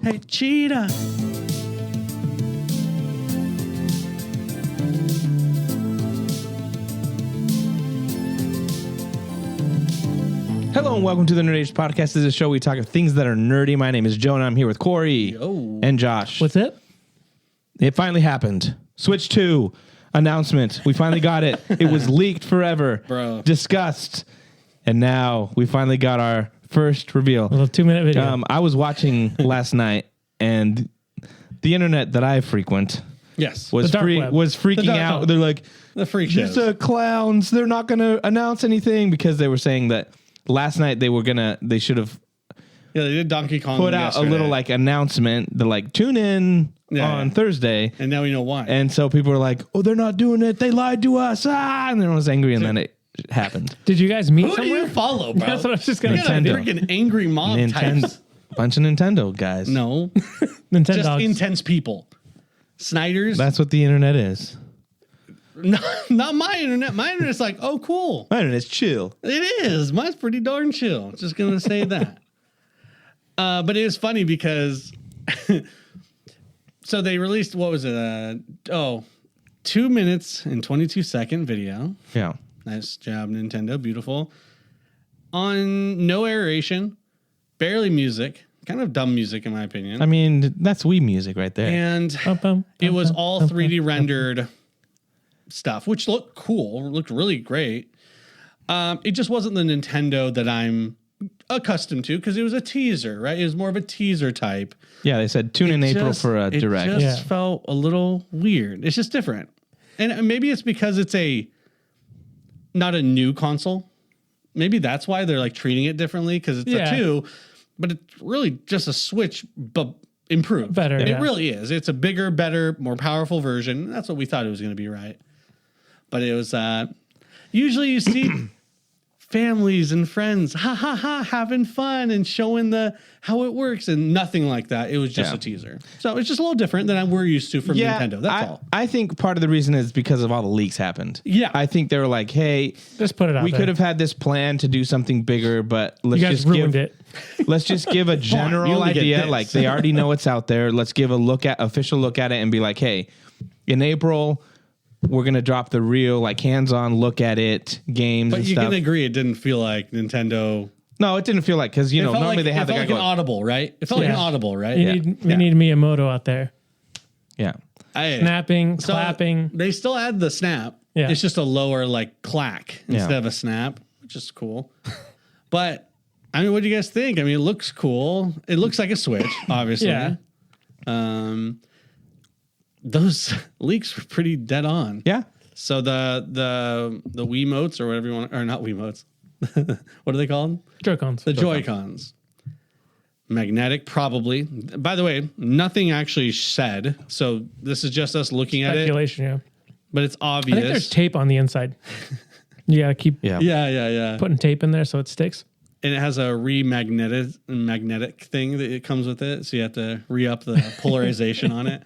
Hey, cheetah. Hello and welcome to the Nerd Age Podcast. This is a show we talk of things that are nerdy. My name is Joe and I'm here with Corey and Josh. What's it? It finally happened. Switch 2 announcement. We finally got it. It was leaked forever. Bro. Discussed. And now we finally got our first reveal. A little 2-minute video. I was watching last night and the internet that I frequent Yes. was The dark web. freaking dark out. web. They're like, The freak these shows. are clowns. They're not going to announce anything because they were saying that last night they should have Yeah, they did Donkey Kong put out a little yesterday. like announcement. They're like, tune in on Thursday. And now we know why. And so people were like, oh, they're not doing it. They lied to us. And everyone was angry. And then it happened. Did you guys meet Who do somewhere? you follow, bro? That's what I was just going You to got a say. Nintendo. freaking angry mob Nintendo, types. bunch of Nintendo guys. No. Nintendo Just dogs. intense people. Snyder's. That's what the internet is. Not my internet. My internet's like, oh, cool. My internet's chill. It is. Mine's pretty darn chill. Just going to say that. But it is funny because so they released, what was it? 2 minutes and 22-second video. Yeah. Nice job, Nintendo. Beautiful. On no aeration, barely music. Kind of dumb music, in my opinion. I mean, that's Wii music right there. And it was all 3D rendered stuff, which looked cool, looked really great. It just wasn't the Nintendo that I'm accustomed to because it was a teaser, right? It was more of a teaser type. Yeah, they said tune in April for a It direct. just felt a little weird. It's just different. And maybe it's because it's not a new console. Maybe that's why they're like treating it differently because it's a 2, but it's really just a Switch, but improved. Better, It yeah. really is. It's a bigger, better, more powerful version. That's what we thought it was going to be, right? But it was, usually you see families and friends, having fun and showing how it works and nothing like that. It was just a teaser. So it's just a little different than we're used to from Nintendo. That's all. I think part of the reason is because of all the leaks happened. Yeah. I think they were like, hey, Just put it out we there. could have had this plan to do something bigger, but let's You guys just ruined it. let's just give a You general only get idea. this. Like they already know it's out there. Let's give official look at it and be like, hey, in April, we're going to drop the real like hands-on look at it games But and you stuff. can agree it didn't feel like Nintendo. No, it didn't feel like, because, you know, Felt normally like, they have it the felt guy like an going, audible, right? It felt like Yeah. an audible, right? We Yeah. need Miyamoto out there. yeah. Snapping, So clapping. They still add the snap. Yeah. It's just a lower like clack instead of a snap, which is cool. But I mean, what do you guys think? I mean, it looks cool. It looks like a Switch, obviously. Yeah. Those leaks were pretty dead on. Yeah. So the Wiimotes or whatever you want, or not Wiimotes. What are they called? Joy-Cons. The Joy-Cons. Magnetic, probably. By the way, nothing actually said. So this is just us looking at it, Speculation, yeah. but it's I obvious. think there's tape on the inside. You got to keep Yeah. Yeah. putting tape in there so it sticks. And it has a magnetic thing that it comes with it. So you have to re-up the polarization on it.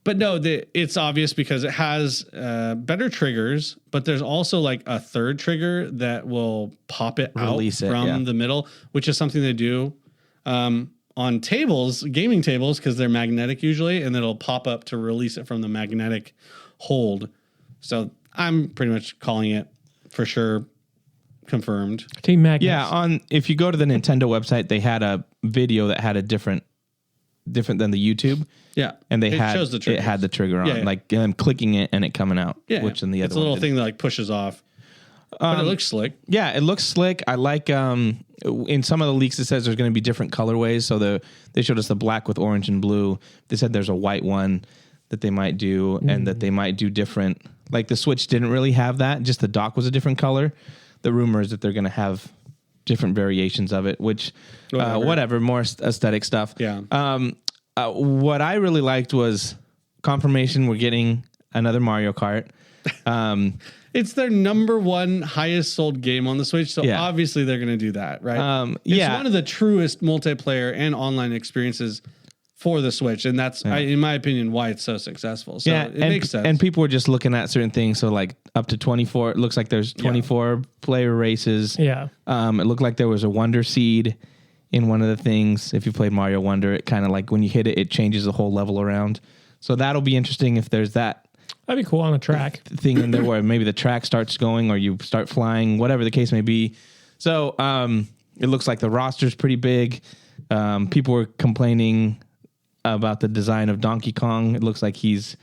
But no, it's obvious because it has better triggers, but there's also like a third trigger that will pop it Release out it, from yeah. the middle, which is something they do on tables, gaming tables, because they're magnetic usually, and it'll pop up to release it from the magnetic hold. So I'm pretty much calling it for sure confirmed. Team Magnets. Yeah, if you go to the Nintendo website, they had a video that had a different than the YouTube. Yeah, And it shows the it triggers. had the trigger on, Yeah, yeah. like them clicking it and it coming out. Yeah, which in the it's other a little one thing that like pushes off, but it looks slick. Yeah, it looks slick. I like in some of the leaks it says there's going to be different colorways. So they showed us the black with orange and blue. They said there's a white one that they might do, and that they might do different. Like the Switch didn't really have that; just the dock was a different color. The rumor is that they're going to have different variations of it, which whatever, more aesthetic stuff. Yeah. What I really liked was confirmation we're getting another Mario Kart. It's their number one highest sold game on the Switch, so Yeah. obviously they're going to do that, right? It's yeah. one of the truest multiplayer and online experiences for the Switch, and that's, in my opinion, why it's so successful. So it makes sense. And people were just looking at certain things. So like up to 24, it looks like there's 24 player races. Yeah. It looked like there was a Wonder Seed in one of the things. If you played Mario Wonder, it kind of like when you hit it, it changes the whole level around. So that'll be interesting if there's that That'd be cool on a track. thing in there where maybe the track starts going or you start flying, whatever the case may be. So it looks like the roster's pretty big. People were complaining about the design of Donkey Kong. It looks like he's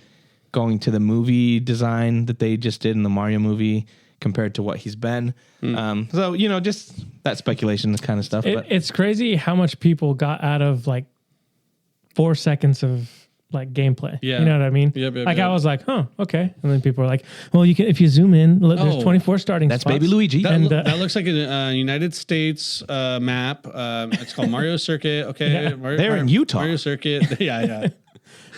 going to the movie design that they just did in the Mario movie compared to what he's been. So, just that speculation kind of stuff. But It's crazy how much people got out of like 4 seconds of like gameplay. Yeah. You know what I mean? Yep, like yep. I was like, huh, okay. And then people were like, well, you can, if you zoom in, look, there's Oh, 24 starting that's spots. Baby Luigi. That, And, that looks like a United States map. It's called Mario Circuit. Okay, Yeah. They're in Utah. Mario Circuit. Yeah.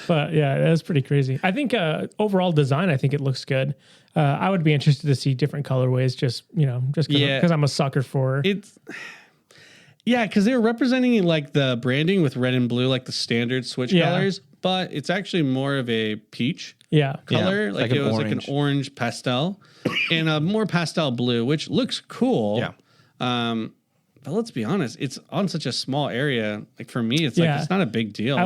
But yeah, that's pretty crazy. I think overall design, I think it looks good. I would be interested to see different colorways, just because Yeah. I'm a sucker for. It's because they were representing like the branding with red and blue, like the standard Switch Yeah. colors, but it's actually more of a peach yeah. color. Yeah, like like it an was like an orange pastel and a more pastel blue, which looks cool. Yeah. But let's be honest, it's on such a small area. Like for me, it's Yeah. like it's not a big deal.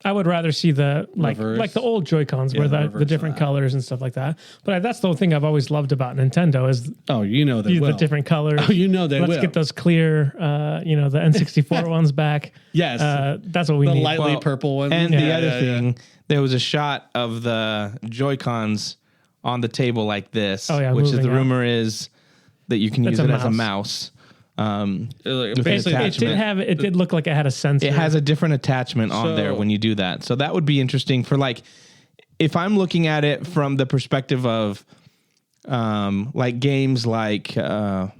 I would rather see the Reverse. like the old Joy-Cons Yeah, where the the reverse different of that. colors and stuff like that. But that's the thing I've always loved about Nintendo is oh, you know they the will. different colors. Oh, you know they Let's will. get those clear, the N64 ones back. Yes. That's what we the need. lightly Well, purple one. And the Yeah, other thing, there was a shot of the Joy-Cons on the table like this, Oh, yeah, which is moving the up. rumor is that you can That's use a it as a mouse. mouse. With Basically, an it attachment. did look like it had a sensor. It has a different attachment on there So- when you do that. So that would be interesting for like, if I'm looking at it from the perspective of like games like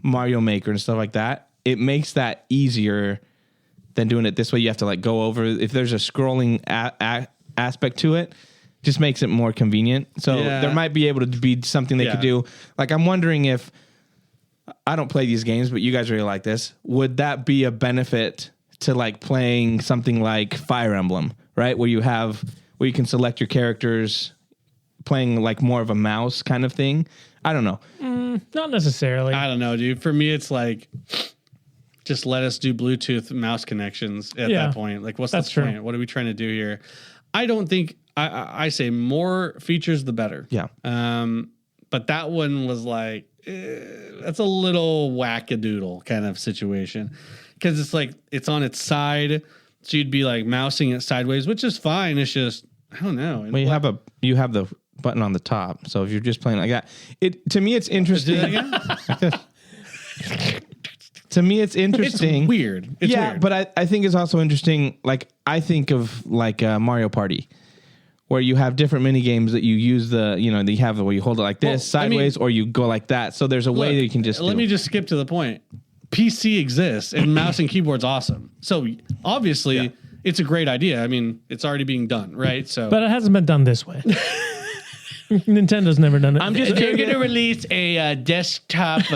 Mario Maker and stuff like that, it makes that easier than doing it this way. You have to like go over, if there's a scrolling aspect to it, just makes it more convenient. So Yeah. there might be able to be something they Yeah. could do. Like I'm wondering if, I don't play these games, but you guys really like this. Would that be a benefit to like playing something like Fire Emblem, right? Where you can select your characters, playing like more of a mouse kind of thing. I don't know. Not necessarily. I don't know, dude. For me, it's like just let us do Bluetooth mouse connections at Yeah. that point. Like, what's That's the true. point? What are we trying to do here? I don't think I say more features the better. Yeah. But that one was like that's a little wackadoodle kind of situation because it's like it's on its side, so you'd be like mousing it sideways, which is fine. It's just I don't know. And Well, you have the button on the top. So if you're just playing like that, to me it's do interesting. that again? To me it's interesting. It's weird. It's yeah, weird. but I think it's also interesting. Like I think of like Mario Party, where you have different mini games that you use that you have where you hold it like this Well, I mean- sideways, or you go like that. So there's a way that you can just. let do. me just skip to the point. PC exists and mouse and keyboard's awesome. So obviously it's a great idea. I mean, it's already being done, right? So but it hasn't been done this way. Nintendo's never done it. they're going to release a desktop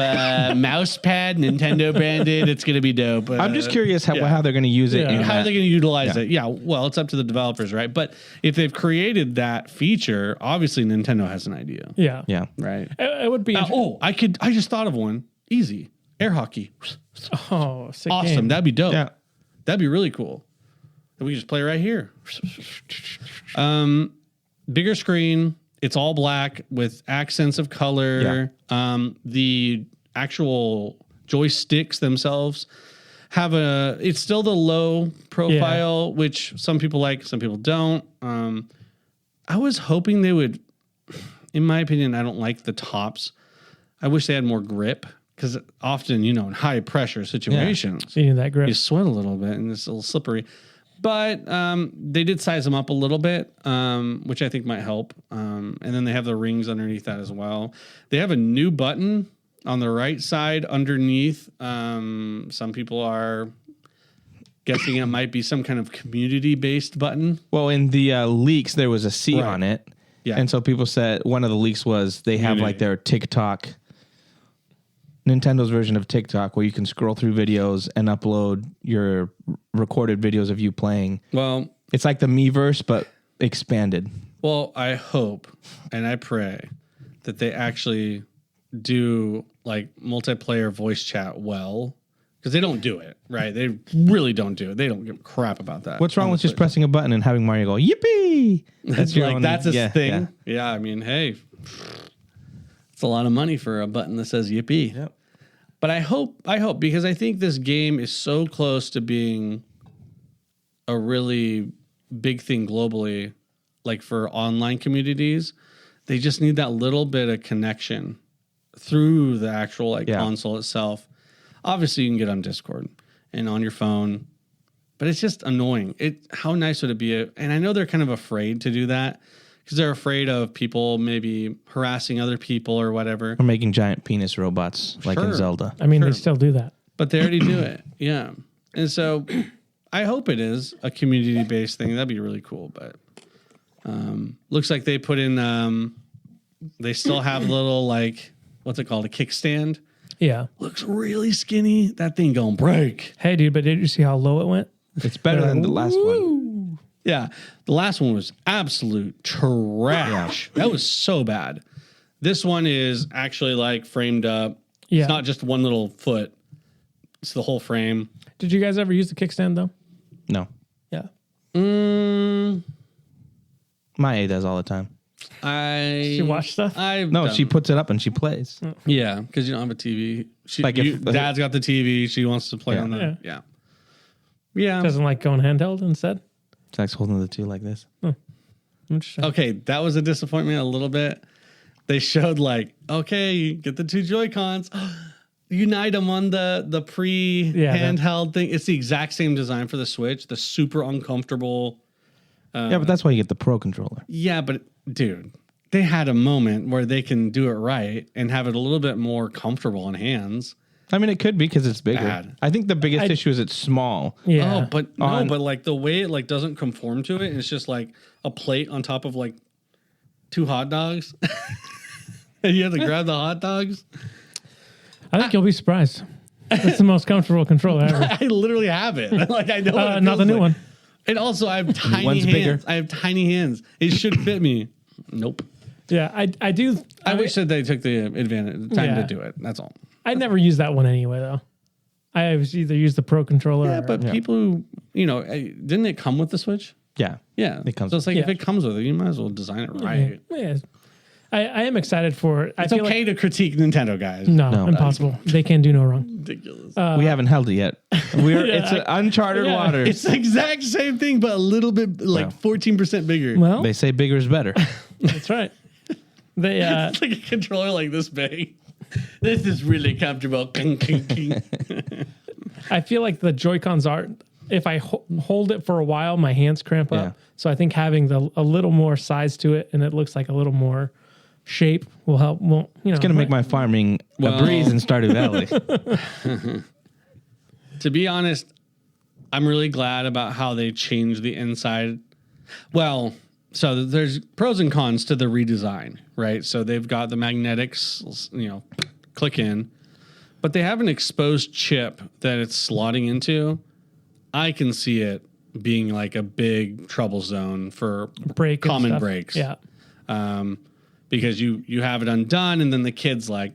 mouse pad, Nintendo branded. It's going to be dope. I'm just curious how they're going to use it. Yeah. in How are that. they going to utilize Yeah. it? Yeah, well, it's up to the developers, right? But if they've created that feature, obviously Nintendo has an idea, yeah. Yeah. right? It would be. I just thought of one. Easy. Air hockey. Oh, sick Awesome. game. That'd be dope. Yeah. That'd be really cool. And we can just play right here. Bigger screen. It's all black with accents of color. The actual joysticks themselves have it's still the low profile, which some people like, some people don't. I was hoping they would, in my opinion, I don't like the tops. I wish they had more grip because often, in high pressure situations, You need that grip. you sweat a little bit and it's a little slippery. But they did size them up a little bit, which I think might help. And then they have the rings underneath that as well. They have a new button on the right side underneath. Some people are guessing it might be some kind of community-based button. Well, in the leaks, there was a C Right. on it. Yeah. And so people said one of the leaks was they have like Community. their TikTok, Nintendo's version of TikTok, where you can scroll through videos and upload your recorded videos of you playing. Well, It's like the Miiverse, but expanded. I hope and I pray that they actually do like multiplayer voice chat well because they don't do it, right? They really don't do it. They don't give a crap about that. What's wrong on with the just Switch. pressing a button and having Mario go yippee? That's your like own- that's a yeah, thing. yeah. Yeah, I mean, hey, it's a lot of money for a button that says yippee. Yep. But I hope because I think this game is so close to being a really big thing globally, like for online communities, they just need that little bit of connection through the actual console itself. Obviously, you can get on Discord and on your phone, but it's just annoying. How nice would it be? And I know they're kind of afraid to do that because they're afraid of people maybe harassing other people or whatever. Or making giant penis robots like in Sure. Zelda. I mean, they Sure. still do that. But they already do it. Yeah. And so I hope it is a community based thing. That'd be really cool. But looks like they put in, they still have little, like, what's it called? A kickstand. Yeah. Looks really skinny. That thing gonna break. Hey, dude, but did you see how low it went? It's better than the last one. Yeah. The last one was absolute trash. That was so bad. This one is actually like framed up. Yeah. It's not just one little foot. It's the whole frame. Did you guys ever use the kickstand though? No. Yeah. Maya does all the time. She watch stuff? No, she puts it up and she plays. Yeah, because you don't have a TV. Like if- Dad's got the TV, she wants to play Yeah. on the Yeah. yeah. Doesn't like going handheld instead? It's like holding the two like this. Interesting. Okay, that was a disappointment a little bit. They showed like, okay, get the two Joy-Cons, unite them on the pre-handheld thing. It's the exact same design for the Switch, the super uncomfortable. Yeah, but that's why you get the Pro controller. Yeah, but dude, they had a moment where they can do it right and have it a little bit more comfortable in hands. I mean, it could be because it's bigger. Bad. I think the biggest issue is it's small. Yeah. Oh, but no, On- but like the way it like doesn't conform to it, and it's just like a plate on top of like two hot dogs, and you have to grab the hot dogs. I think you'll be surprised. It's the most comfortable controller ever. I literally have it. Like I know. What it Not the feels new like. one. And also, I have tiny One's hands. bigger. I have tiny hands. It should fit me. Nope. Yeah, I do. I wish that they took the time Yeah. to do it. That's all. I never use that one anyway, though. I always either use the Pro controller. Yeah, or, but people who, didn't it come with the Switch? Yeah. Yeah. It comes So it's like if Yeah. it comes with it, you might as well design it right. yeah. I am excited for it. I It's feel okay to critique Nintendo, guys. like no, No. impossible. They can do no wrong. Ridiculous. we haven't held it yet. Yeah, It's uncharted yeah. waters. It's the exact same thing, but a little bit like Wow. 14% bigger. Well, They say bigger is better. that's right. They It's like a controller like this big. This is really comfortable. King, king, king. I feel like the Joy-Cons are. If I hold it for a while, my hands cramp up. Yeah. So I think having a little more size to it and it looks like a little more shape will help. Well, It's going to make my farming a breeze in Stardew Valley. To be honest, I'm really glad about how they changed the inside. Well, so there's pros and cons to the redesign, right? So they've got the magnetics, click in, but they have an exposed chip that it's slotting into. I can see it being like a big trouble zone for break and common stuff. breaks. Yeah. Because you have it undone and then the kid's like,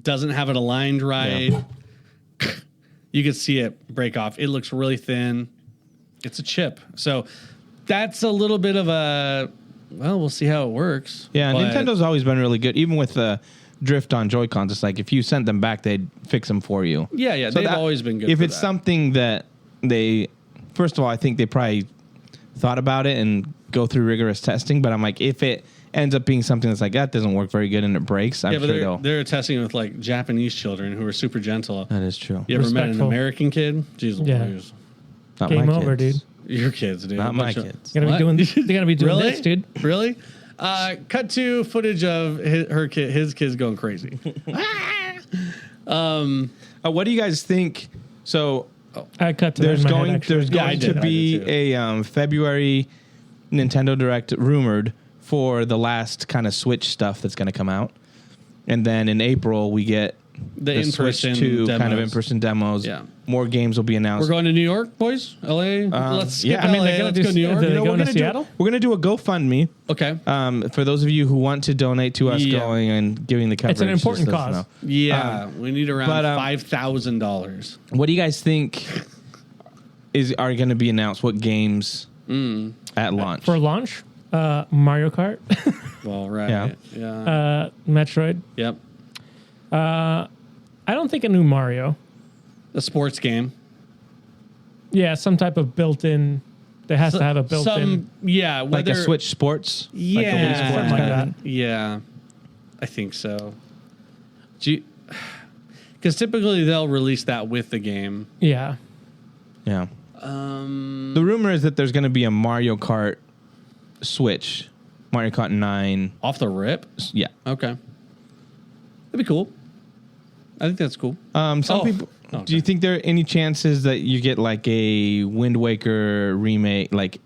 doesn't have it aligned right. Yeah. You could see it break off. It looks really thin. It's a chip. So that's a little bit of we'll see how it works. Yeah, But- Nintendo's always been really good. Even with the drift on Joy-Cons, it's like if you sent them back, they'd fix them for you. Yeah, So they've that- always been good. If for it's that. something that they, first of all, I think they probably thought about it and go through rigorous testing. But I'm like, if it ends up being something that's like that doesn't work very good and it breaks, I'm yeah, but sure they'll. they're testing with like Japanese children who are super gentle. That is true. You ever met an Respectful. American kid? Jeez Yeah. Louise. Not Game my over, kids. dude. Your kids, dude. Not my Bunch of- kids. They're What? gonna be doing Really? this, dude. Really? Cut to footage of his kids going crazy. What do you guys think? So I cut to that in there's my head, going actually. there's Yeah, I going did. to I be did too. a February Nintendo Direct rumored for the last kind of Switch stuff that's going to come out, and then in April we get The Switch in-person 2 kind of demos. in-person demos. Yeah. more games will be announced. We're going to New York, boys. LA. Let's skip yeah, I LA. mean, they're gonna Let's do go New York. the- You know, going we're to gonna Seattle? we're gonna do a GoFundMe. Okay. For those of you who want to donate to us Yeah. going and giving the coverage. It's an important just let us cause. know. Yeah, we need around but, $5,000. What do you guys think are going to be announced? What games at launch? For launch, Mario Kart, Well, right. Yeah. Yeah. Metroid. Yep. I don't think a new Mario. A sports game. Yeah, some type of built-in. There has to have a built-in. Yeah. like Whether, a Switch Sports? Like a Wii Yeah. Sports Something like kind that. Yeah. I think so. Because typically they'll release that with the game. Yeah. Yeah. The rumor is that there's going to be a Mario Kart Switch, Mario Kart 9. Off the rip? Yeah. Okay. That'd be cool. I think that's cool. Some people. Okay. Do you think there are any chances that you get like a Wind Waker remake, like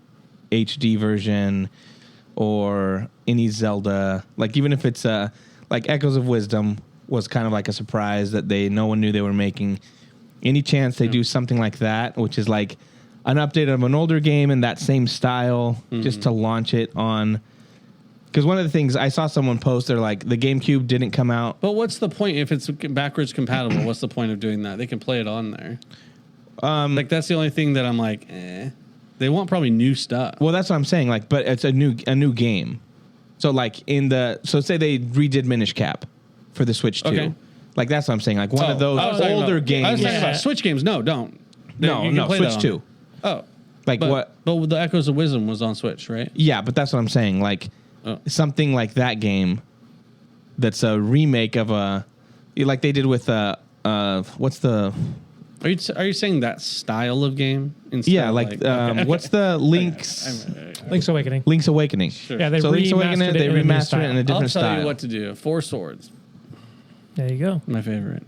HD version, or any Zelda? Like even if it's like Echoes of Wisdom was kind of like a surprise that no one knew they were making. Any chance they do something like that, which is like an update of an older game in that same style, just to launch it on? Because one of the things I saw someone post, they're like, the GameCube didn't come out. But what's the point if it's backwards compatible? What's the point of doing that? They can play it on there. Like that's the only thing that I'm like, They want probably new stuff. Well, that's what I'm saying. Like, but it's a new game. So like so say they redid Minish Cap for the Switch 2. Okay. Like that's what I'm saying. Like one of those older games. I was talking Yeah. about Switch games. No, don't. No, You can play that Switch on 2. there. Oh, Like but, what? But the Echoes of Wisdom was on Switch, right? Yeah, but that's what I'm saying. Like something like that game that's a remake of like they did with what's the Are you saying that style of game? Instead yeah of like what's the Link's Link's Awakening. Awakening? Yeah, they So Link's Awakening, remastered they it in a new remastered it style. in a different I'll tell style. you what to do. Four Swords, There you go. my favorite.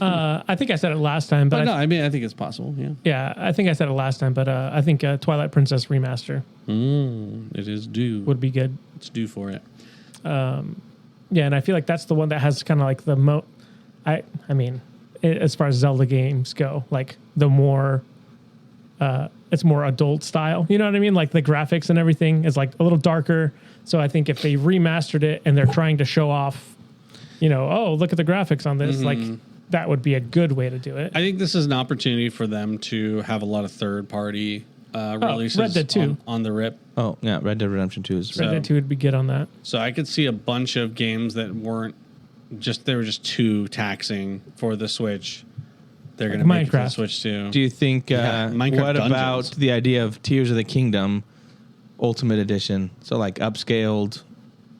I think I said it last time, but But no, I mean I think it's possible. Yeah, yeah, I think I said it last time, but I think Twilight Princess remaster it is due. would be good. It's due for it. Yeah, and I feel like that's the one that has kind of like the I mean, as far as Zelda games go, like the more it's more adult style. You know what I mean? Like the graphics and everything is like a little darker. So I think if they remastered it and they're trying to show off, oh, look at the graphics on this, like that would be a good way to do it. I think this is an opportunity for them to have a lot of third party releases Red Dead 2. on the rip. Oh yeah, Red Dead Redemption 2 is Red Dead 2 would be good on that. So I could see a bunch of games that weren't they were just too taxing for the Switch. They're going to make it for the Minecraft. Switch too. Do you think? Minecraft what Dungeons. about the idea of Tears of the Kingdom Ultimate Edition? So like upscaled.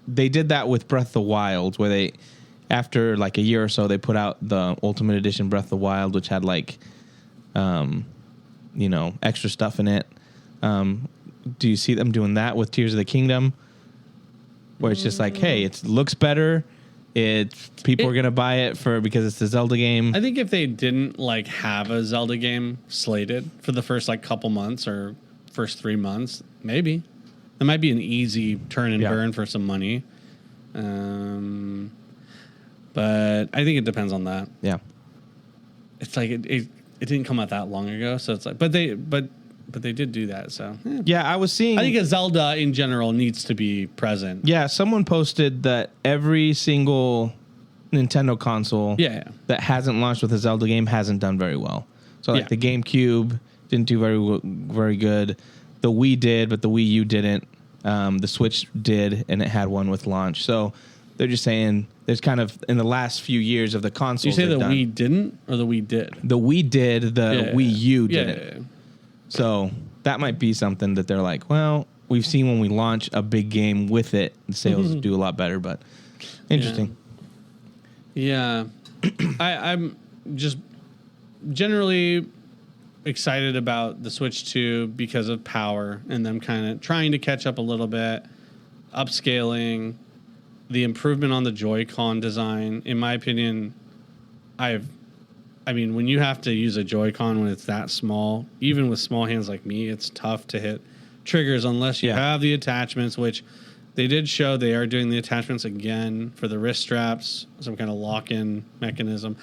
They did that with Breath of the Wild, where they, after like a year or so, they put out the Ultimate Edition Breath of the Wild, which had like, extra stuff in it. Do you see them doing that with Tears of the Kingdom, where it's just like, hey, it looks better. People are gonna buy it because it's the Zelda game. I think if they didn't like have a Zelda game slated for the first like couple months or first 3 months, maybe it might be an easy turn and burn for some money. But I think it depends on that. Yeah. It's like it didn't come out that long ago, so it's like, but they did do that. So Yeah, I was seeing. I think a Zelda in general needs to be present. Yeah, someone posted that every single Nintendo console that hasn't launched with a Zelda game hasn't done very well. So like the GameCube didn't do very good. The Wii did, but the Wii U didn't. The Switch did, and it had one with launch. So they're just saying there's kind of in the last few years of the consoles. You say the done. Wii didn't or the Wii did? The Wii did. The Wii U didn't. Yeah. So that might be something that they're like, well, we've seen when we launch a big game with it, the sales do a lot better. But interesting. Yeah. I'm just generally excited about the Switch 2 because of power and them kind of trying to catch up a little bit, upscaling, the improvement on the Joy-Con design. In my opinion, when you have to use a Joy-Con when it's that small, even with small hands like me, it's tough to hit triggers unless you have the attachments, which they did show they are doing the attachments again for the wrist straps, some kind of lock-in mechanism.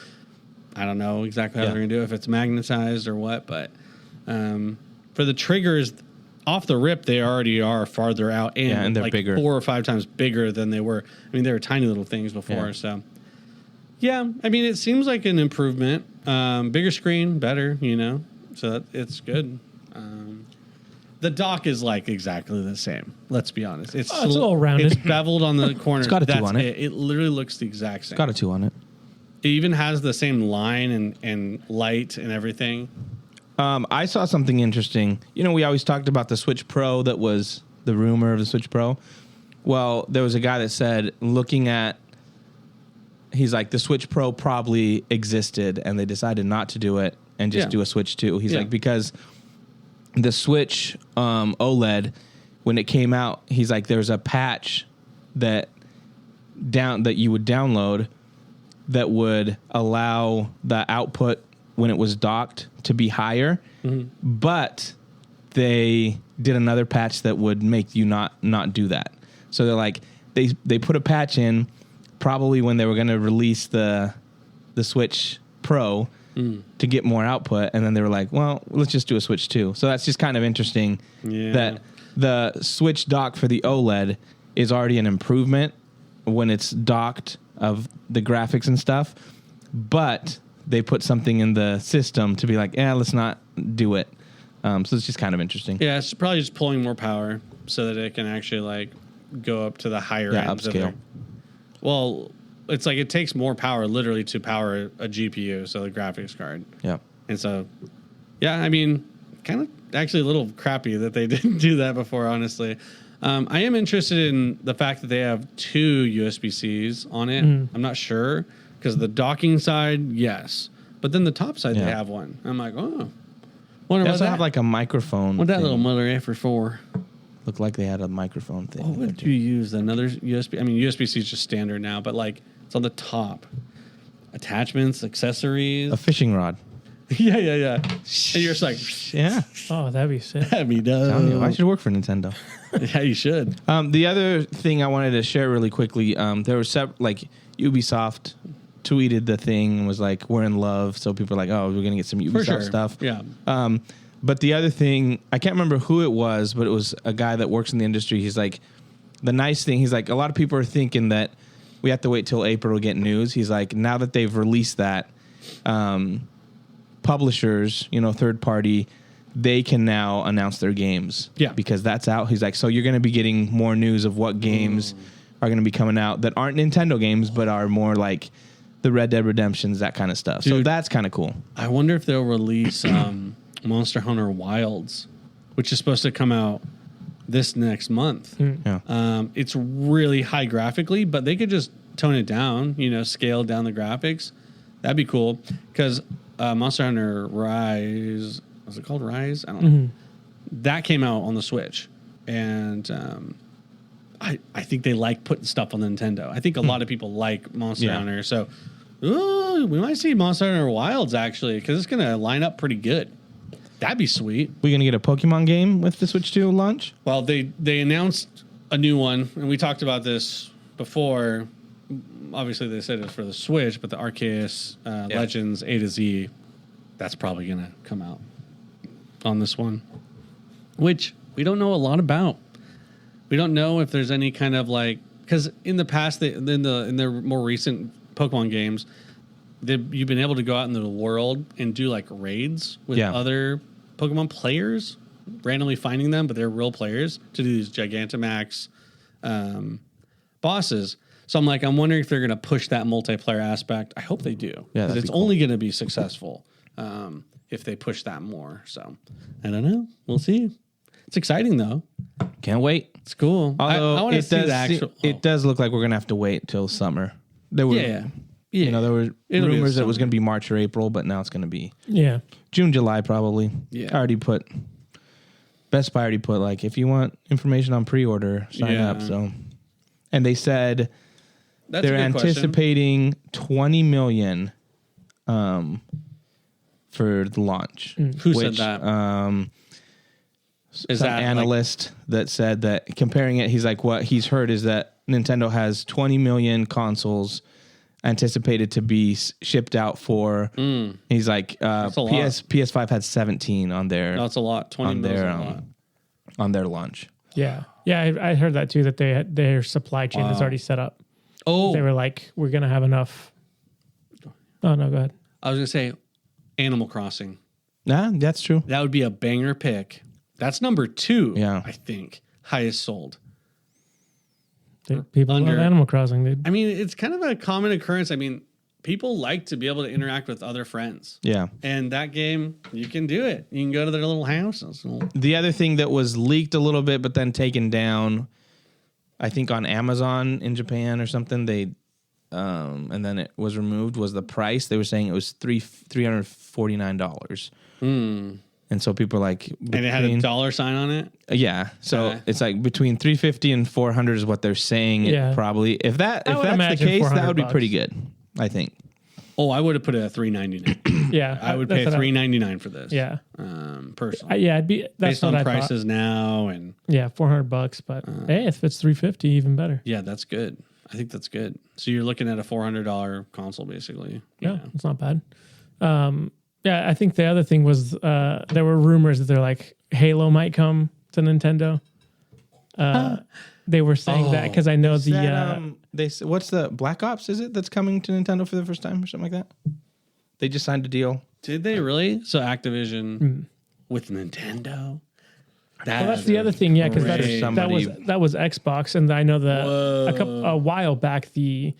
I don't know exactly how Yeah. they're going to do it, if it's magnetized or what. But for the triggers, off the rip, they already are farther out and they're like bigger. 4 or 5 times bigger than they were. I mean, they were tiny little things before. Yeah. So, yeah, I mean, it seems like an improvement. Bigger screen, better, so it's good. The dock is like exactly the same. Let's be honest. It's a little rounded. It's beveled on the corner. It's got a 2 That's on it. It literally looks the exact same. Got a 2 on it. It even has the same line and light and everything. I saw something interesting. We always talked about the Switch Pro that was the rumor of the Switch Pro. Well, there was a guy that said, he's like, the Switch Pro probably existed and they decided not to do it and just do a Switch 2. He's like, because the Switch OLED, when it came out, he's like, there's a patch that you would download that would allow the output when it was docked to be higher, but they did another patch that would make you not do that. So they're like, they put a patch in probably when they were going to release the Switch Pro to get more output, and then they were like, well, let's just do a Switch 2. So that's just kind of interesting that the Switch dock for the OLED is already an improvement when it's docked of the graphics and stuff, but they put something in the system to be like, let's not do it. So it's just kind of interesting. Yeah, it's probably just pulling more power so that it can actually like go up to the higher ends. Upscale. Well, it's like it takes more power literally to power a GPU, so the graphics card. Yeah. And so, yeah, I mean, kind of actually a little crappy that they didn't do that before, honestly. I am interested in the fact that they have 2 USB-Cs on it. I'm not sure, because the docking side, yes. But then the top side, they have one. I'm like, oh. Wonder They what also that, have like a microphone. what that thing. little mother effer for. Looked like they had a microphone thing. What would you use? Another USB? I mean, USB-C is just standard now, but like it's on the top. Attachments, accessories. A fishing rod. yeah. And you're just like, Yeah. Oh, that'd be sick. that'd be Telling you, I done. should work for Nintendo. Yeah, you should. The other thing I wanted to share really quickly, there was like Ubisoft tweeted the thing and was like, we're in love. So people are like, oh, we're going to get some For Ubisoft sure. stuff. Yeah. But the other thing, I can't remember who it was, but it was a guy that works in the industry. He's like, the nice thing, he's like, a lot of people are thinking that we have to wait till April to get news. He's like, now that they've released that, publishers, third party, they can now announce their games. Yeah. Because that's out. He's like, so you're going to be getting more news of what games are going to be coming out that aren't Nintendo games, but are more like the Red Dead Redemptions, that kind of stuff. So Dude. that's kind of cool. I wonder if they'll release Monster Hunter Wilds, which is supposed to come out this next month. Yeah. It's really high graphically, but they could just tone it down, scale down the graphics. That'd be cool. Because Monster Hunter Rise, was it called Rise? I don't know. That came out on the Switch. And I think they like putting stuff on the Nintendo. I think a lot of people like Monster Hunter. So we might see Monster Hunter Wilds, actually, because it's going to line up pretty good. That'd be sweet. We going to get a Pokemon game with the Switch 2 launch? Well, they announced a new one, and we talked about this before. Obviously, they said it's for the Switch, but the Arceus Legends A to Z, that's probably going to come out on this one, which we don't know a lot about. We don't know if there's any kind of like, because in the past, in their more recent Pokemon games, you've been able to go out into the world and do like raids with other Pokemon players, randomly finding them, but they're real players to do these Gigantamax bosses. So I'm wondering if they're going to push that multiplayer aspect. I hope they do. Yeah, because it's only going to be successful if they push that more. So I don't know. We'll see. It's exciting though. Can't wait. It's cool. Although I want to see the actual. It does look like we're going to have to wait till summer. There were, Yeah. there were It'll be rumors that it was summer. going to be March or April, but now it's going to be Yeah. June, July probably. Yeah. I already put Best Buy already put like, if you want information on pre-order, sign up. So, and they said That's they're a good question. anticipating 20 million for the launch. Who said that? Is Some that like- analyst that said that, comparing it, he's like, what he's heard is that Nintendo has 20 million consoles anticipated to be shipped out for. He's like, a lot. PS5 had 17 on their That's a lot. 20 on mils is their a lot. on their launch. Yeah. I heard that too, that their supply chain is already set up. Oh, They were like, we're going to have enough. Oh, no, go ahead. I was gonna say Animal Crossing. Nah, that's true. That would be a banger pick. That's number 2. Yeah. I think highest sold. People Under- love Animal Crossing, dude. I mean, it's kind of a common occurrence. I mean, people like to be able to interact with other friends. Yeah. And that game, you can do it. You can go to their little houses. The other thing that was leaked a little bit, but then taken down, I think on Amazon in Japan or something, they and then it was removed, was the price. They were saying it was $349. And so people are like, And it had a dollar sign on it. yeah. So Okay. it's like between $350 and $400 is what they're saying. Yeah. It probably, if would that's the imagine case, that would be $400. pretty good. I think. Oh, I would have put it at $399. Yeah. I would that's pay what $399 for this. Yeah. Personally. Yeah, it'd be, that's Based what on I prices now, and thought. Yeah, $400, but hey, if it's $350, even better. yeah, that's good. I think that's good. So you're looking at a $400 console, basically. Yeah, it's not bad. Yeah, I think the other thing was there were rumors that they're like Halo might come to Nintendo. They were saying that because I know What's the Black Ops? Is it that's coming to Nintendo for the first time or something like that? They just signed a deal. Did they really? So Activision with Nintendo. Well, that's the other thing, yeah, because Great. that was Xbox, and I know that a while back the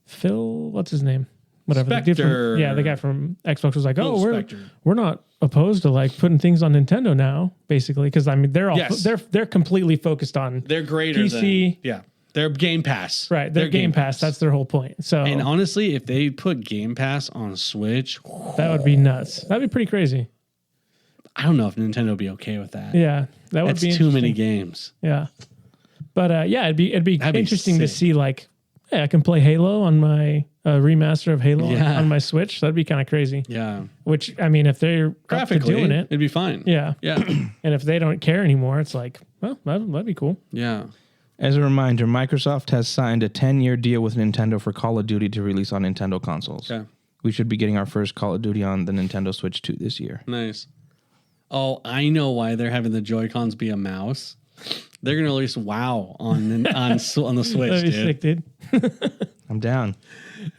Phil, what's his name, whatever, the dude Spectre. from, the guy from Xbox was like, Phil oh, Spectre. we're not opposed to like putting things on Nintendo now, basically, because I mean they're all Yes. they're completely focused on They're greater PC. than they're Game Pass. right, they're Game Pass. That's their whole point. So And honestly, if they put Game Pass on Switch, that would be nuts. That'd be pretty crazy. I don't know if Nintendo would be okay with that. Yeah, that would That's be too many interesting. games. Yeah, but yeah, it'd be That'd be interesting to sick. see like, hey, I can play Halo on my remaster of Halo Yeah. on my Switch. That'd be kind of crazy. Yeah. Which I mean, if they're up to Graphically, doing it, it'd be fine. yeah, Yeah. and if they don't care anymore, it's like, well, that'd be cool. Yeah. As a reminder, Microsoft has signed a 10-year deal with Nintendo for Call of Duty to release on Nintendo consoles. Okay. We should be getting our first Call of Duty on the Nintendo Switch 2 this year. Nice. Oh, I know why they're having the Joy-Cons be a mouse. They're gonna release WoW on the Switch, That'd be dude. sick, dude. I'm down.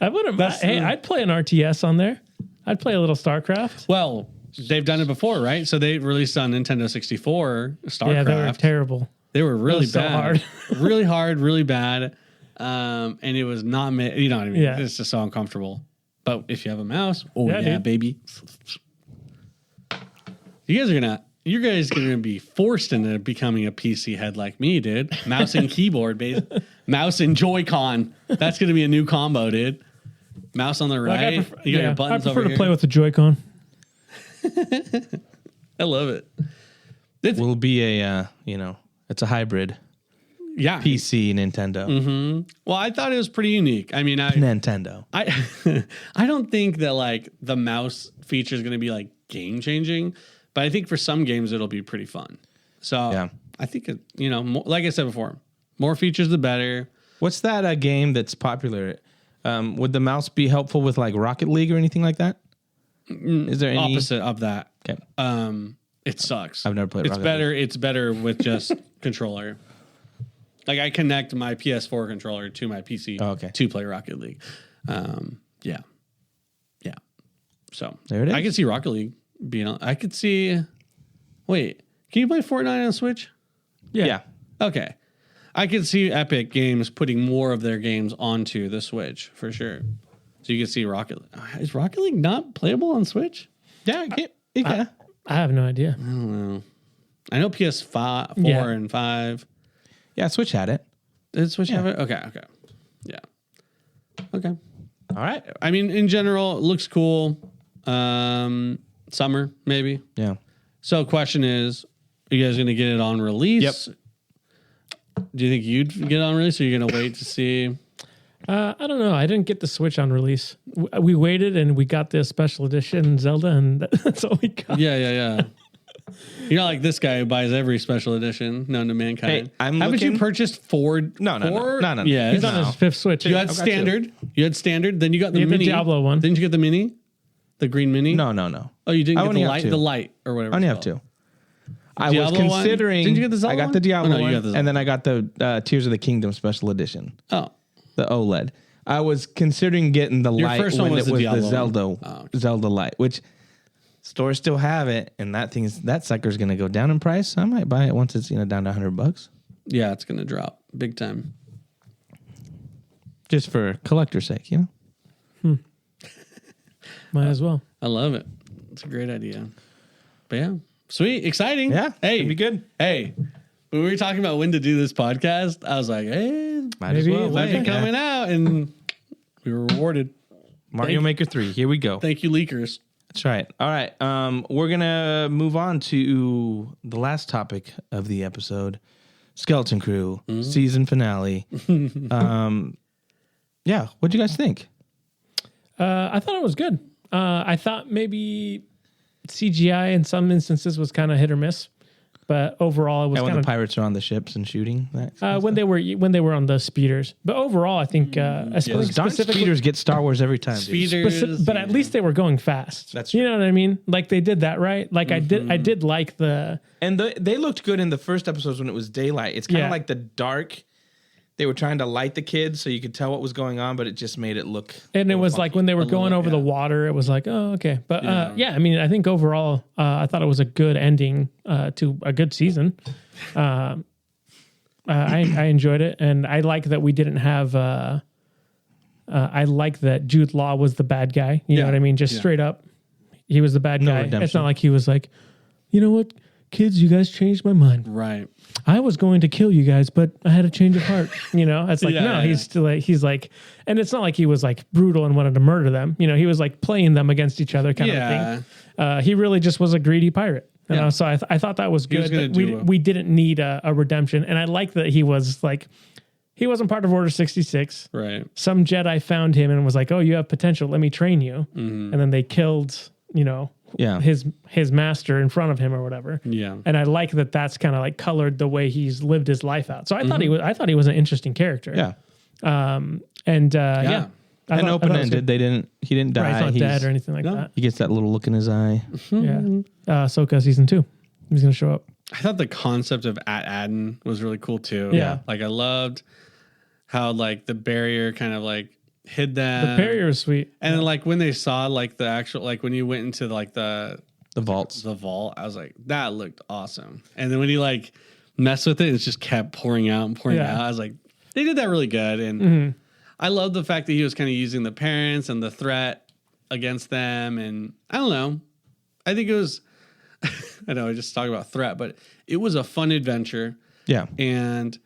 I wouldn't. Hey, I'd play an RTS on there. I'd play a little StarCraft. Well, they've done it before, right? So they released on Nintendo 64 StarCraft. Yeah, they were terrible. They were really so bad, hard. really hard, really bad, and it was not. You know what I mean? Yeah. It's just so uncomfortable. But if you have a mouse, oh Yeah, yeah, dude. baby. You guys are gonna be forced into becoming a PC head like me, dude. Mouse and keyboard, mouse and Joy-Con. That's gonna be a new combo, dude. Mouse on the right. Like, you got your buttons I prefer over to play here. with the Joy-Con. I love it. Will be it's a hybrid Yeah. PC Nintendo. Well, I thought it was pretty unique. I mean, Nintendo. I don't think that like the mouse feature is going to be like game changing, but I think for some games it'll be pretty fun. So Yeah. I think more, like I said before, more features the better. What's that game that's popular? Would the mouse be helpful with like Rocket League or anything like that? Is there any Opposite of that, Okay. it sucks. I've never played It's Rocket better. It's better with just controller. Like I connect my PS4 controller to my PC Oh, okay. to play Rocket League. Yeah. So There it is. I could see Rocket League being on. I could see. Wait, can you play Fortnite on Switch? Yeah. Okay. I could see Epic Games putting more of their games onto the Switch for sure. So you can see Rocket League. Is Rocket League not playable on Switch? Yeah, it can. I have no idea. I know PS5, 4, Yeah. and 5. Yeah, Switch had it. Did Switch have it? Okay. Yeah. Okay. All right. I mean, in general, it looks cool. Summer, maybe. Yeah. So question is, are you guys going to get it on release? Yep. Do you think you'd get it on release, or are you going to wait to see? I don't know. I didn't get the Switch on release. We waited and we got the special edition Zelda, and that's all we got. Yeah. You're not like this guy who buys every special edition known to mankind. Hey, I'm Haven't you looking- purchased four? No. Yeah, He's on his fifth Switch. You had I've got standard. You had standard. Then you got the You had the mini. Diablo one. Didn't you get the mini? The green mini? No. Oh, you didn't I get only the have light. two. The light or whatever. I only it's have called. two. I was Diablo one? considering. Didn't you get the Zelda I got one? the Diablo Oh, no, you one, got the Zelda. and then I got the Tears of the Kingdom special edition, Oh, the OLED. I was considering getting the Your light first one when was it the was Diablo the one. Zelda Oh, okay. Zelda light, which stores still have it, and that sucker's gonna go down in price. I might buy it once it's down to $100, yeah, it's gonna drop big time. just for collector's sake, Might as well. I love it. It's a great idea. But yeah, sweet, exciting. Yeah, hey, it'd be good. Hey, when we were talking about when to do this podcast, I was like, hey, Might as Maybe well. it might be Yeah. coming out, and we were rewarded. Mario Maker 3. Here we go. Thank you, leakers. That's right. All right. We're gonna move on to the last topic of the episode: Skeleton Crew season finale. Yeah. What'd you guys think? I thought it was good. I thought maybe CGI in some instances was kind of hit or miss, but overall it was And when kind the of pirates are on the ships and shooting, that kind of when they were on the speeders. But overall, I think stuff. Darn specifically. speeders get Star Wars every time. Dude. Speeders, But at least they were going fast. That's you know what I mean. Like they did that right. Like I did like the And they looked good in the first episodes when it was daylight. It's kind of Yeah. like the dark. They were trying to light the kids so you could tell what was going on, but it just made it look. and it was like when they were A little, going over yeah. the water, it was like, oh, okay. But yeah, I mean, I think overall, I thought it was a good ending to a good season. I enjoyed it, and I like that we didn't have. I like that Jude Law was the bad guy. You know Yeah. what I mean? Just Yeah. straight up, he was the bad No guy. It's redemption. not like he was like, you know what, kids, you guys changed my mind. right? I was going to kill you guys, but I had a change of heart. You know, it's like, Yeah, no, yeah, he's still like, he's like, and it's not like he was like brutal and wanted to murder them. You know, he was like playing them against each other kind Yeah. of thing. He really just was a greedy pirate. You Yeah. know, so I thought that was was good. gonna that do a- we didn't need a redemption. And I like that he was like, he wasn't part of Order 66. Right. Some Jedi found him and was like, oh, you have potential. Let me train you. Mm-hmm. And then they killed, Yeah. his master in front of him or whatever. Yeah. And I like that that's kind of like colored the way he's lived his life out. So I thought Mm-hmm. I thought he was an interesting character. Yeah. And yeah. I And thought- I open thought it was ended. good. He didn't die. Right, he's not He's- dead or anything like No. that. He gets that little look in his eye. Yeah. Ahsoka season 2. He's gonna show up. I thought the concept of At-Adden was really cool too. Yeah. Like I loved how like the barrier kind of like hid them. The barrier is sweet. And then like when they saw like the actual like when you went into like the vaults. vault, I was like, that looked awesome. And then when you like mess with it, it just kept pouring out and pouring Yeah. out. I was like, they did that really good. And I love the fact that he was kind of using the parents and the threat against them. And I don't know. I think it was I know I just talked about threat, but it was a fun adventure. Yeah. And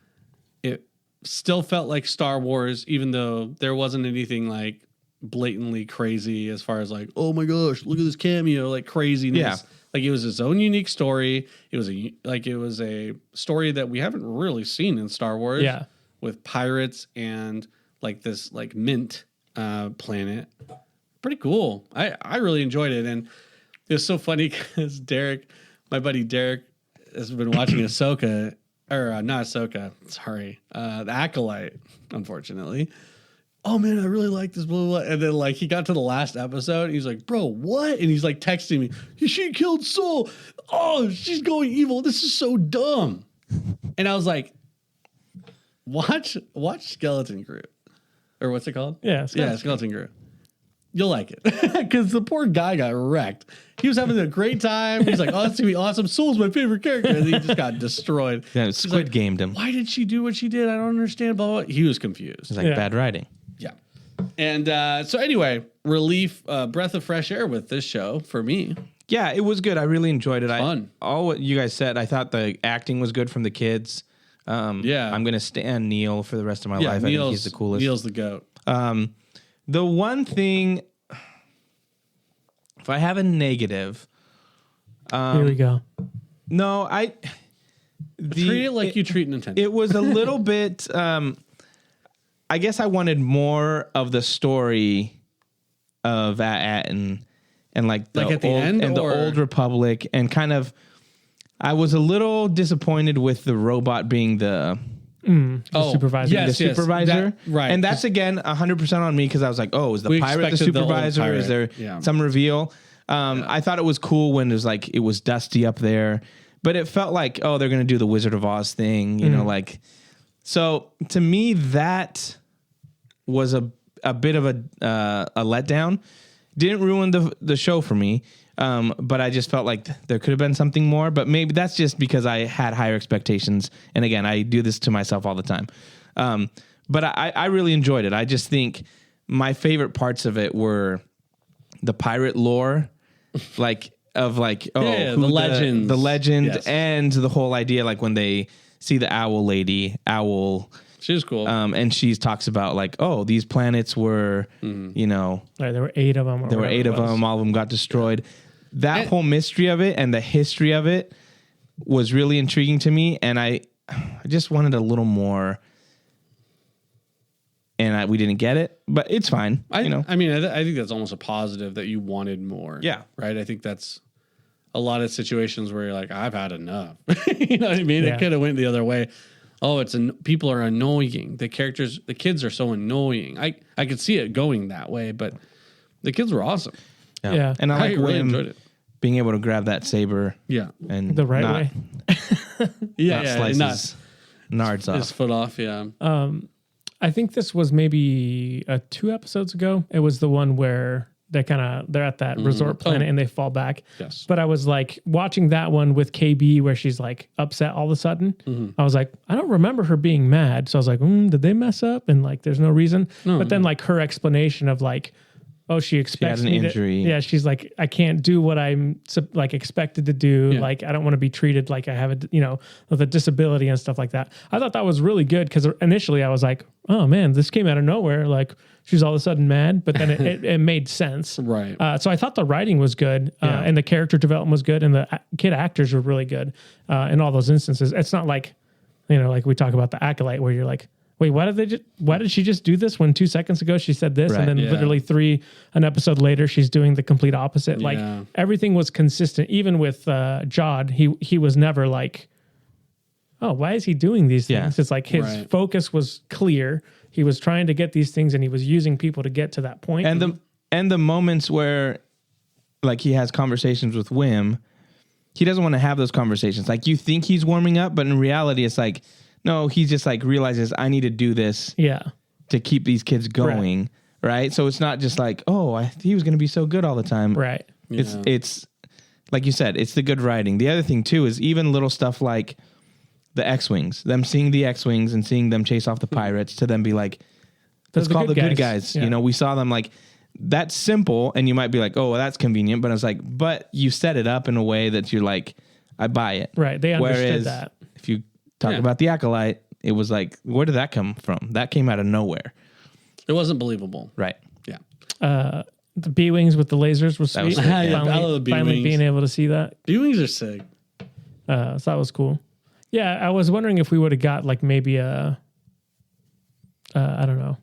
it still felt like Star Wars, even though there wasn't anything like blatantly crazy as far as like, oh my gosh, look at this cameo, like craziness. Yeah. Like it was its own unique story. It was a story that we haven't really seen in Star Wars. Yeah. With pirates and like this like mint planet. Pretty cool. I really enjoyed it. And it was so funny because Derek, my buddy Derek, has been watching Ahsoka, or not Ahsoka, sorry, The Acolyte, unfortunately. Oh man, I really like this, blah, blah, blah. And then like he got to the last episode, and he's like, bro, what? And he's like texting me, she killed Soul. Oh, she's going evil. This is so dumb. And I was like, watch Skeleton Crew. Or what's it called? Yeah, Skeleton Crew. You'll like it. Because the poor guy got wrecked. He was having a great time. He's like, oh, that's going to be awesome. Soul's my favorite character. And he just got destroyed. Yeah, He's Squid like, Gamed him. why did she do what she did? I don't understand. Blah, blah, blah. He was confused. It's like Yeah. bad writing. Yeah. And so anyway, relief, breath of fresh air with this show for me. Yeah, it was good. I really enjoyed it. Fun. All what you guys said, I thought the acting was good from the kids. Yeah. I'm gonna stand Neil for the rest of my life. I think he's the coolest. Neil's the GOAT. The one thing, if I have a negative, Here we go. no, Treat it like you treat Nintendo. It was a little bit. I guess I wanted more of the story of At and like the Like at the old, end, and or- the old Republic and kind of I was a little disappointed with the robot being the supervisor. Yes, the supervisor. that- right. And that's again 100% on me because I was like, oh, is the We pirate the expected the old supervisor? Is there pirate. some reveal? I thought it was cool when it was dusty up there, but it felt like, oh, they're gonna do the Wizard of Oz thing, you know, like. So to me, that was a bit of a letdown. Didn't ruin the show for me, but I just felt like there could have been something more. But maybe that's just because I had higher expectations. And again, I do this to myself all the time. But I really enjoyed it. I just think my favorite parts of it were the pirate lore, the legends, Yes. and the whole idea, like when they see the owl lady, She was cool. and she talks about like, oh, these planets were, you know, Right, there were 8 of them. there were 8 of them. All of them got destroyed. That whole mystery of it and the history of it was really intriguing to me, and I just wanted a little more. And we didn't get it, but it's fine. I think that's almost a positive that you wanted more. Yeah. Right. I think that's a lot of situations where you're like, I've had enough. You know what I mean? Yeah. It could have went the other way. Oh, people are annoying. The kids are so annoying. I could see it going that way, but the kids were awesome. Yeah. And I like really Wim enjoyed it. being able to grab that saber. Yeah. And The right not, way. Yeah. not slice his nards his off. foot off. Yeah. I think this was maybe 2 episodes ago. It was the one where they're at that resort planet and they fall back. Yes. But I was like watching that one with KB where she's like upset all of a sudden. I was like, I don't remember her being mad. So I was like, did they mess up? And like, there's no reason. But then like her explanation of like, oh, she expects an me injury. Yeah, she's like, I can't do what I'm like expected to do. Yeah. Like, I don't want to be treated like I have with a disability and stuff like that. I thought that was really good because initially I was like, oh man, this came out of nowhere. Like she's all of a sudden mad, but then it made sense. Right. So I thought the writing was good and the character development was good and the kid actors were really good in all those instances. It's not like, like we talk about the Acolyte where you're like, wait, why did she just do this when 2 seconds ago she said this? Right. And then Yeah. literally an episode later, she's doing the complete opposite. Like Yeah. everything was consistent. Even with Jod, he was never like, oh, why is he doing these things? Yeah. It's like his Right. focus was clear. He was trying to get these things and he was using people to get to that point. And the moments where like he has conversations with Wim, he doesn't want to have those conversations. Like you think he's warming up, but in reality it's like, no, he just like realizes I need to do this yeah. to keep these kids going, right? So it's not just like, oh, he was going to be so good all the time. Right. It's like you said, it's the good writing. The other thing too is even little stuff like the X-Wings, them seeing the X-Wings and seeing them chase off the pirates to then be like, let's call the good guys. Yeah. We saw them like, that's simple. And you might be like, oh, well, that's convenient. But I was like, but you set it up in a way that you're like, I buy it. Right. They understood Whereas that. if you talk about the Acolyte, it was like, where did that come from? That came out of nowhere. It wasn't believable. Right. Yeah. The B-Wings with the lasers was sweet. was sick. Yeah, I love the B-Wings. Finally being able to see that. B-Wings are sick. So that was cool. Yeah, I was wondering if we would have got like maybe I don't know,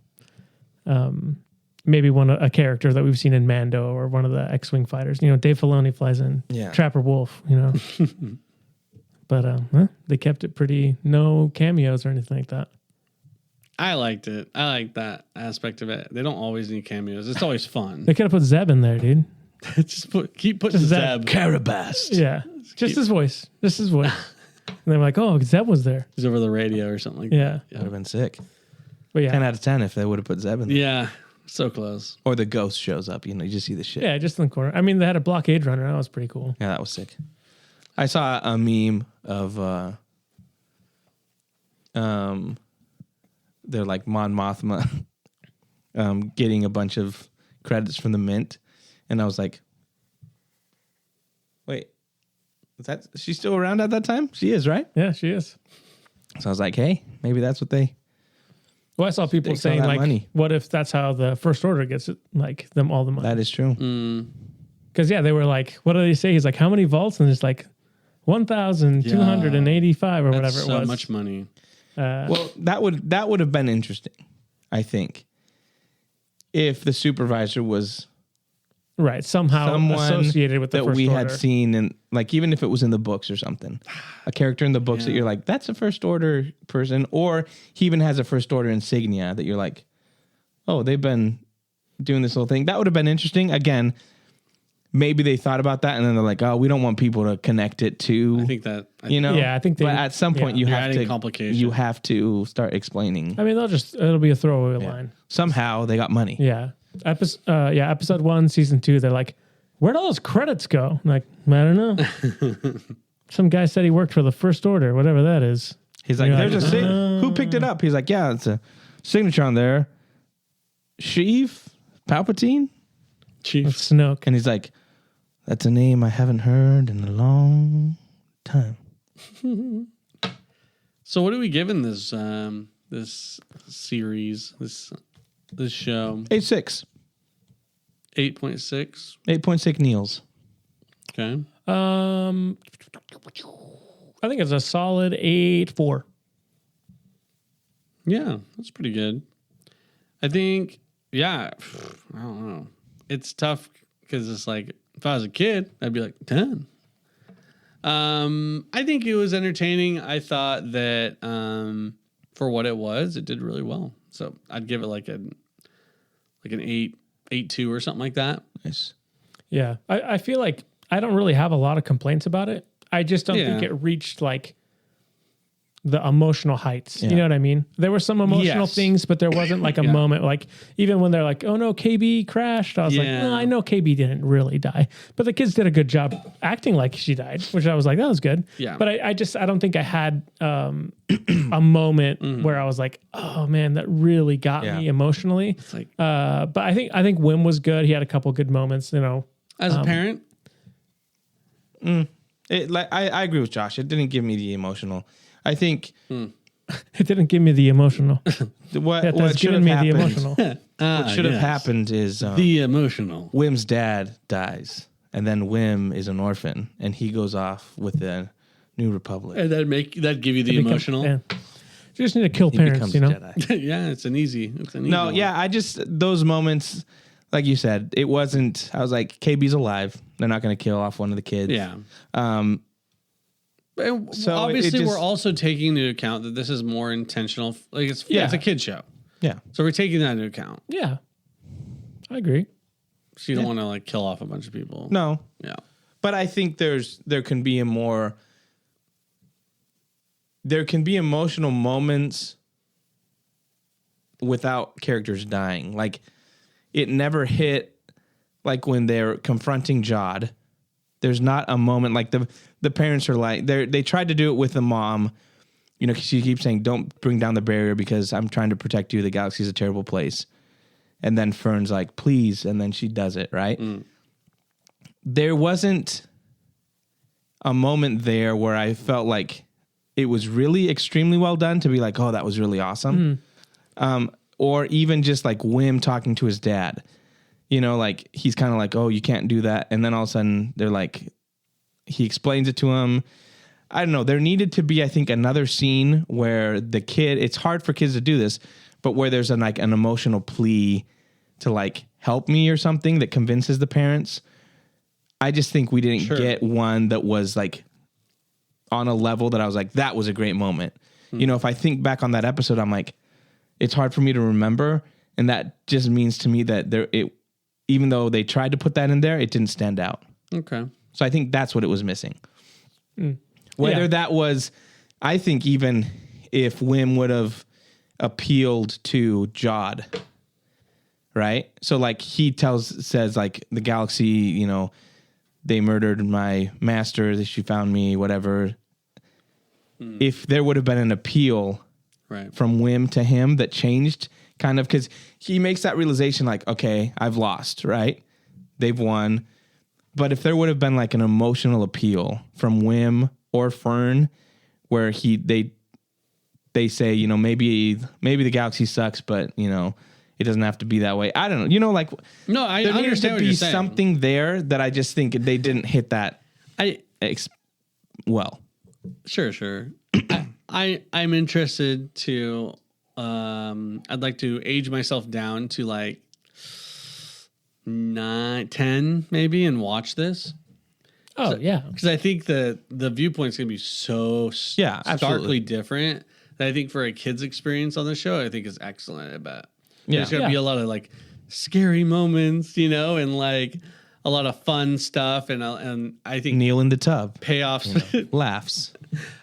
maybe a character that we've seen in Mando or one of the X-Wing fighters. Dave Filoni flies in. Yeah. Trapper Wolf, But they kept it pretty, no cameos or anything like that. I liked it. I like that aspect of it. They don't always need cameos. It's always fun. They could have put Zeb in there, dude. Keep putting Just Zeb. Carabast. Yeah, just his voice. And they're like, oh, Zeb was there. He's over the radio or something like Yeah. Would have been sick. But yeah. 10 out of 10 if they would have put Zeb in that. there. Yeah. So close. Or the ghost shows up. You just see the shit. Yeah, just in the corner. I mean, they had a blockade runner. That was pretty cool. Yeah, that was sick. I saw a meme of they're like Mon Mothma getting a bunch of credits from the Mint, and I was like, wait, is she still around at that time? She is, right? Yeah, she is. So I was like, hey, maybe that's what they. Well, I saw people Takes all saying that like, money. what if that's how the First Order gets it, like them all the money? That is true. Because they were like, what do they say? He's like, how many vaults? And it's like 1,285 or That's whatever it so was. much money. Well, that would have been interesting, I think, if the supervisor was Right. Somehow someone associated with the that First we Order. had seen, and like even if it was in the books or something, a character in the books that you're like, that's a First Order person, or he even has a First Order insignia that you're like, oh, they've been doing this little thing. That would have been interesting. Again, maybe they thought about that and then they're like, oh, we don't want people to connect it to. I think that. Yeah, I think they- But at some point, yeah. you You're have adding to complication. You have to start explaining. I mean, it'll be a throwaway line. Somehow they got money. Yeah. Episode 1, season 2, they're like, where'd all those credits go? I'm like, I don't know. Some guy said he worked for the First Order, whatever that is. He's like, You're there's like, who picked it up? He's like, yeah, it's a signature on there. Sheev Palpatine? Chief. Snoke. And he's like, that's a name I haven't heard in a long time. So what are we giving this this series, this show? 8.6. 8.6. 8.6 Neils. Okay. I think it's a solid 8.4. Yeah, that's pretty good. I think, yeah, I don't know. It's tough because it's like, if I was a kid, I'd be like 10. I think it was entertaining. I thought that for what it was, it did really well. So I'd give it like an 8.2 or something like that. Nice. Yeah. I feel like I don't really have a lot of complaints about it. I just don't think Yeah. it reached like the emotional heights. Yeah. You know what I mean? There were some emotional Yes. things, but there wasn't like a Yeah. moment like even when they're like, oh no, KB crashed. I was like, Yeah. no, I know KB didn't really die, but the kids did a good job acting like she died, which I was like, that was good. Yeah. But I don't think I had a moment where I was like, oh man, that really got Yeah. me emotionally. It's like, But I think Wim was good. He had a couple good moments, you know. as a parent, I agree with Josh. It didn't give me the emotional. I think It didn't give me the emotional. what It has should given have me the happened. emotional. What should have happened is The emotional. Wim's dad dies, and then Wim is an orphan, and he goes off with the New Republic. And that give you the emotional. Yeah. You just need to kill He parents, becomes you a know. Jedi. Yeah, it's an easy. No, one. yeah, I just those moments, like you said, it wasn't. I was like, KB's alive. They're not going to kill off one of the kids. Yeah. And So obviously, it just- we're also taking into account that this is more intentional. Like it's Yeah. it's a kid show, Yeah. so we're taking that into account. Yeah, I agree. So you don't want to like kill off a bunch of people. No, Yeah. but I think there can be emotional moments without characters dying. Like it never hit like when they're confronting Jod. There's not a moment like the parents are like they tried to do it with the mom. You know, she keeps saying, "Don't bring down the barrier because I'm trying to protect you. The galaxy's a terrible place." And then Fern's like, "Please," and then she does it, right? There wasn't a moment there where I felt like it was really extremely well done to be like, "Oh, that was really awesome." Or even just like Wim talking to his dad. You know, like he's kind of like, "Oh, you can't do that," and then all of a sudden they're like, he explains it to him. I don't know. There needed to be, I think, another scene where the kid. It's hard for kids to do this, but where there's an emotional plea to like help me or something that convinces the parents. I just think we didn't get one that was like on a level that I was like, that was a great moment. You know, if I think back on that episode, I'm like, it's hard for me to remember, and that just means to me that even though they tried to put that in there, it didn't stand out. Okay. So I think that's what it was missing. Whether Yeah. that was, I think even if Wim would have appealed to Jod, right? So like he says like the galaxy, you know, they murdered my master, she found me, whatever. If there would have been an appeal Right. from Wim to him that changed kind of, because he makes that realization like, okay, I've lost, right? They've won. But if there would have been like an emotional appeal from Wim or Fern where they say, you know, maybe the galaxy sucks, but you know, it doesn't have to be that way. I don't know. You know, like No, I there needed understand to what be you're saying. something there that I just think they didn't hit that well. Sure. I'm interested to I'd like to age myself down to like 9, 10 maybe and watch this. Oh yeah. Because I think the viewpoint's going to be so Yeah, starkly absolutely. different that I think for a kid's experience on the show, I think is excellent. I bet. Yeah. There's going to Yeah. be a lot of like scary moments, and like a lot of fun stuff. And I think Kneel in the tub. payoffs. Laughs.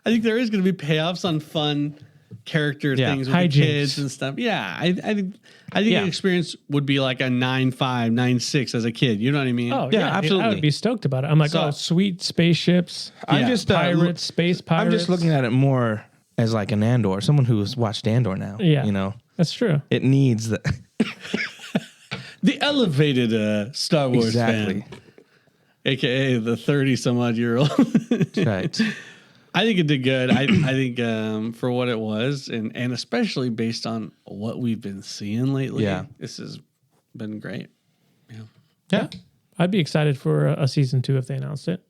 I think there is going to be payoffs on fun character Yeah. things with the Hijinks. kids and stuff. Yeah. I think Yeah. the experience would be like a 9.5, 9.6 as a kid. You know what I mean? Oh Yeah, yeah, dude, I absolutely. would be stoked about it. I'm like, So- oh, sweet spaceships, I'm Yeah. just pirates, space pirates. I'm just looking at it more as like an Andor, someone who's watched Andor now. Yeah. You know, That's true. it needs the The elevated Star Wars exactly. fan, aka the 30 some odd year old. Right. I think it did good. I think for what it was, and especially based on what we've been seeing lately, Yeah. this has been great. Yeah. I'd be excited for a season 2 if they announced it.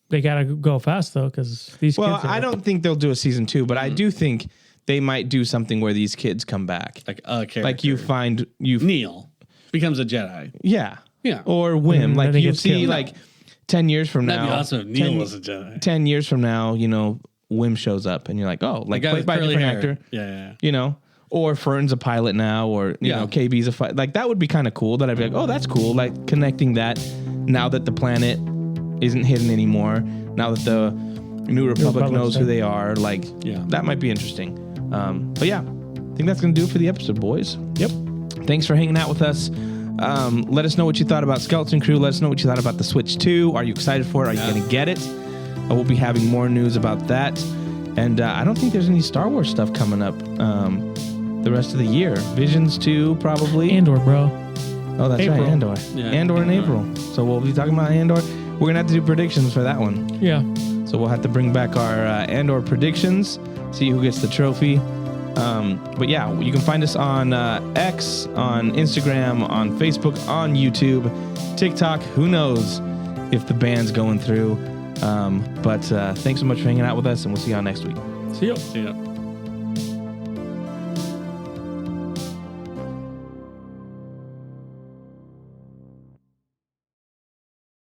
They gotta go fast though, because these Well, kids. Are, I don't think they'll do a season 2, but I do think they might do something where these kids come back. Like a character, Like you find you Neil becomes a Jedi. yeah. Yeah. Or Wim. I Like think you it's see killed. like 10 years from That'd now. be awesome if Neil was a Jedi. 10 years from now, Wim shows up and you're like, oh, like The guy played with by a curly different hair. actor. Yeah. Or Fern's a pilot now, or Yeah. KB's a fight. Like that would be kind of cool. That I'd be like, oh, that's cool. Like connecting that now that the planet isn't hidden anymore. Now that the New Republic Republic's knows who there. they are. Like, Yeah. that might be interesting. But yeah, I think that's gonna do it for the episode, boys. Yep. Thanks for hanging out with us. Let us know what you thought about Skeleton Crew. Let us know what you thought about the Switch 2. Are you excited for it? Are you going to get it? We'll be having more news about that. And I don't think there's any Star Wars stuff coming up the rest of the year. Visions 2, probably. Andor, bro. Oh, that's April. right. Andor. Yeah, Andor in Andor. April. So we'll be talking about Andor. We're going to have to do predictions for that one. Yeah. So we'll have to bring back our Andor predictions, see who gets the trophy. But yeah, you can find us on X, on Instagram, on Facebook, on YouTube, TikTok. Who knows if the band's going through. But thanks so much for hanging out with us, and we'll see y'all next week. See you. See ya.